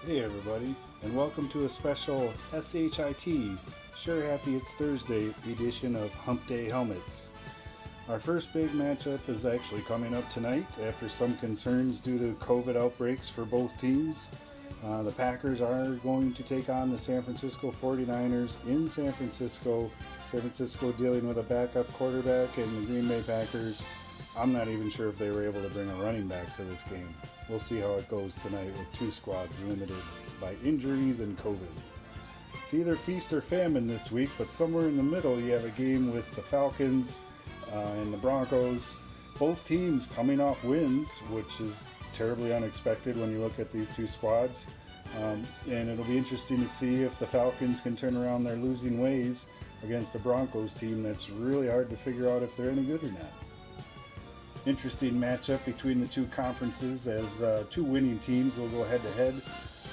Hey everybody, and welcome to a special SHIT, Sure Happy It's Thursday edition of Hump Day Helmets. Our first big matchup is actually coming up tonight after some concerns due to COVID outbreaks for both teams. The Packers are going to take on the San Francisco 49ers in San Francisco. San Francisco dealing with a backup quarterback, and the Green Bay Packers, I'm not even sure if they were able to bring a running back to this game. We'll see how it goes tonight with two squads limited by injuries and COVID. It's either feast or famine this week, but somewhere in the middle you have a game with the Falcons and the Broncos. Both teams coming off wins, which is terribly unexpected when you look at these two squads. And it'll be interesting to see if the Falcons can turn around their losing ways against a Broncos team that's really hard to figure out if they're any good or not. Interesting matchup between the two conferences as two winning teams will go head to head.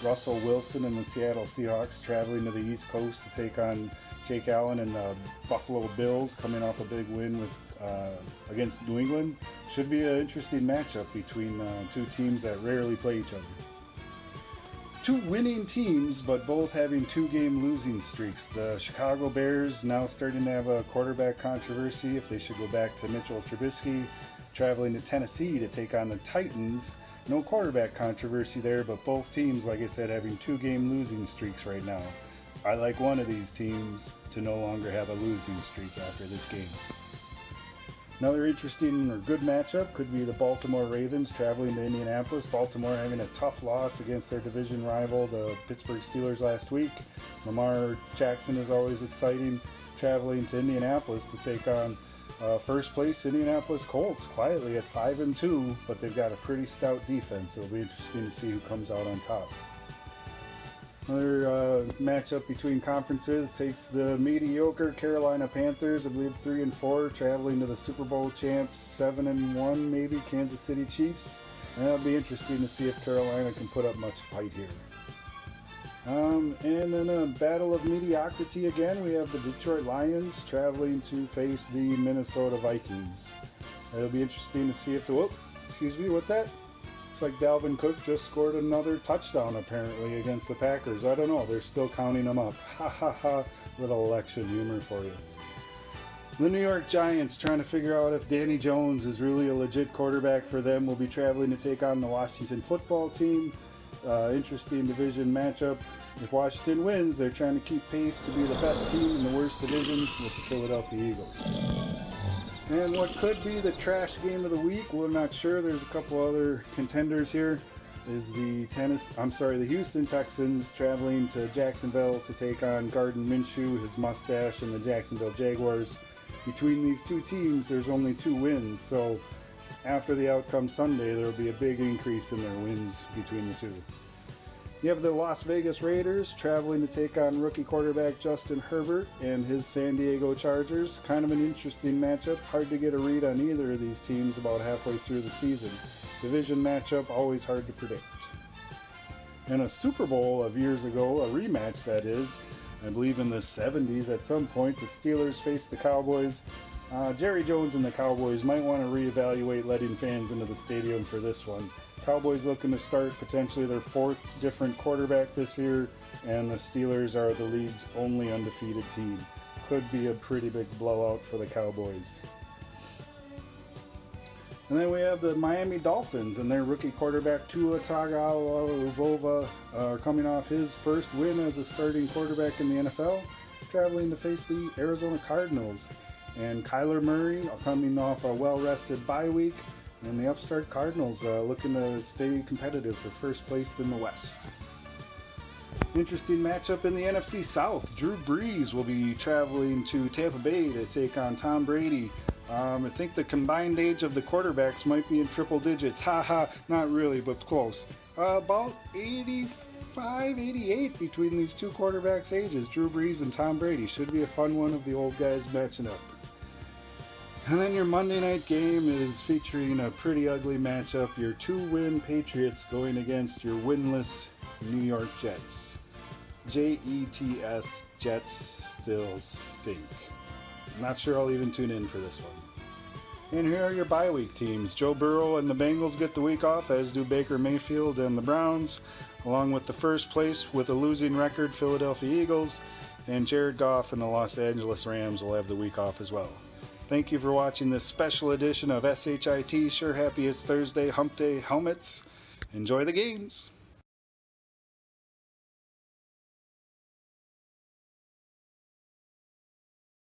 Russell Wilson and the Seattle Seahawks traveling to the East Coast to take on Jake Allen and the Buffalo Bills, coming off a big win against New England. Should be an interesting matchup between two teams that rarely play each other. Two winning teams, but both having two-game losing streaks. The Chicago Bears now starting to have a quarterback controversy if they should go back to Mitchell Trubisky, traveling to Tennessee to take on the Titans. No quarterback controversy there, but both teams, like I said, having two-game losing streaks right now. I like one of these teams to no longer have a losing streak after this game. Another interesting or good matchup could be the Baltimore Ravens traveling to Indianapolis. Baltimore having a tough loss against their division rival, the Pittsburgh Steelers, last week. Lamar Jackson is always exciting, traveling to Indianapolis to take on first place Indianapolis Colts, quietly at 5-2, but they've got a pretty stout defense. It'll be interesting to see who comes out on top. Another matchup between conferences takes the mediocre Carolina Panthers, I believe 3-4, traveling to the Super Bowl champs 7-1, maybe Kansas City Chiefs. And it'll be interesting to see if Carolina can put up much fight here. And in a battle of mediocrity again, we have the Detroit Lions traveling to face the Minnesota Vikings. It'll be interesting to see if what's that? Looks like Dalvin Cook just scored another touchdown apparently against the Packers. I don't know, they're still counting them up. Ha ha ha, little election humor for you. The New York Giants, trying to figure out if Danny Jones is really a legit quarterback for them, will be traveling to take on the Washington football team. Interesting division matchup. If Washington wins, they're trying to keep pace to be the best team in the worst division with the Philadelphia Eagles. And what could be the trash game of the week, we're not sure. There's a couple other contenders here. Is the Houston Texans traveling to Jacksonville to take on Gardner Minshew, his mustache, and the Jacksonville Jaguars. Between these two teams, there's only 2 wins, so after the outcome Sunday, there will be a big increase in their wins between the two. You have the Las Vegas Raiders traveling to take on rookie quarterback Justin Herbert and his San Diego Chargers. Kind of an interesting matchup. Hard to get a read on either of these teams about halfway through the season. Division matchup, always hard to predict. In a Super Bowl of years ago, a rematch that is, I believe in the 70s at some point, the Steelers faced the Cowboys. Jerry Jones and the Cowboys might want to reevaluate letting fans into the stadium for this one. Cowboys looking to start potentially their 4th different quarterback this year, and the Steelers are the league's only undefeated team. Could be a pretty big blowout for the Cowboys. And then we have the Miami Dolphins and their rookie quarterback Tua Tagovailoa coming off his first win as a starting quarterback in the NFL, traveling to face the Arizona Cardinals. And Kyler Murray coming off a well-rested bye week, and the upstart Cardinals looking to stay competitive for first place in the West. Interesting matchup in the NFC South. Drew Brees will be traveling to Tampa Bay to take on Tom Brady. I think the combined age of the quarterbacks might be in triple digits. Not really, but close. About 85, 88 between these two quarterbacks' ages, Drew Brees and Tom Brady. Should be a fun one of the old guys matching up. And then your Monday night game is featuring a pretty ugly matchup. Your 2-win Patriots going against your winless New York Jets. Jets, Jets still stink. Not sure I'll even tune in for this one. And here are your bye week teams. Joe Burrow and the Bengals get the week off, as do Baker Mayfield and the Browns. along with the first place with a losing record Philadelphia Eagles, and Jared Goff and the Los Angeles Rams will have the week off as well. Thank you for watching this special edition of SHIT Sure Happy It's Thursday Hump Day Helmets. Enjoy the games!